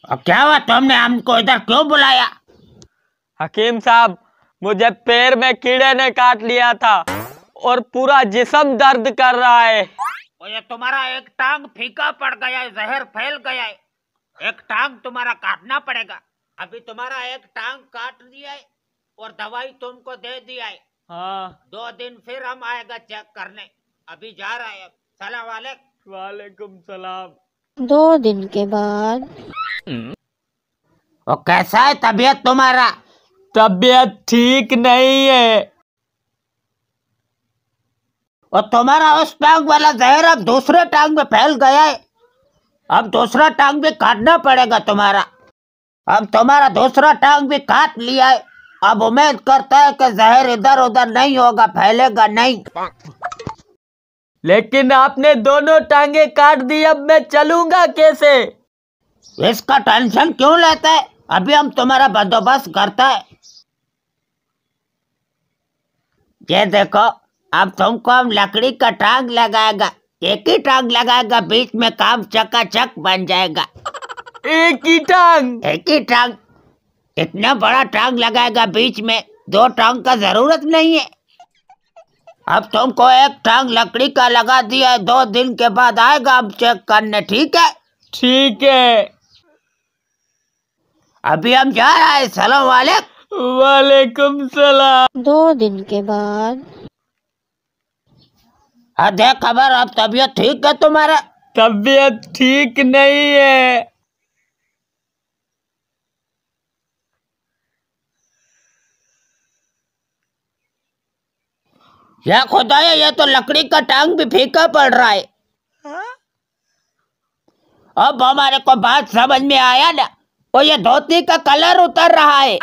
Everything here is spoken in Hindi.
और क्या हुआ, तुमने हमको इधर क्यों बुलाया? हकीम साहब, मुझे पैर में कीड़े ने काट लिया था और पूरा जिस्म दर्द कर रहा है। और ये तुम्हारा एक टांग फीका पड़ गया है, जहर फैल गया है। एक टांग तुम्हारा काटना पड़ेगा। अभी तुम्हारा एक टांग काट दिया है और दवाई तुमको दे दिया है। हाँ। 2 दिन फिर हम आएगा चेक करने। अभी जा रहा है। सलाम वालेकुम। वालेकुम सलाम। 2 दिन के बाद। और कैसा है तबीयत तुम्हारा? तबीयत ठीक नहीं है। और तुम्हारा उस टांग वाला जहर अब दूसरे टांग में फैल गया है। अब दूसरा टांग भी काटना पड़ेगा तुम्हारा। अब तुम्हारा दूसरा टांग भी काट लिया है। अब उम्मीद करता है कि जहर इधर उधर नहीं होगा, फैलेगा नहीं। लेकिन आपने दोनों टांगे काट दी, अब मैं चलूंगा कैसे? इसका टेंशन क्यों लेता है? अभी हम तुम्हारा बंदोबस्त करता है। ये देखो, अब तुमको हम लकड़ी का टांग लगाएगा। एक ही टांग लगाएगा, बीच में काम चकाचक बन जाएगा। एक ही टांग? एक ही टांग। इतना बड़ा टांग लगाएगा बीच में, 2 टांग का जरूरत नहीं है। अब तुमको एक टांग लकड़ी का लगा दिया है। 2 दिन के बाद आएगा हम चेक करने, ठीक है? ठीक है। अभी हम जा रहे हैं। सलाम वालेकुम। वालेकुम सलाम। 2 दिन के बाद। दे खबर, अब तबीयत ठीक है तुम्हारा? तबीयत ठीक नहीं है। या खुदाया, ये तो लकड़ी का टांग भी फीका पड़ रहा है। अब हमारे को बात समझ में आया ना। और ये धोती का कलर उतर रहा है।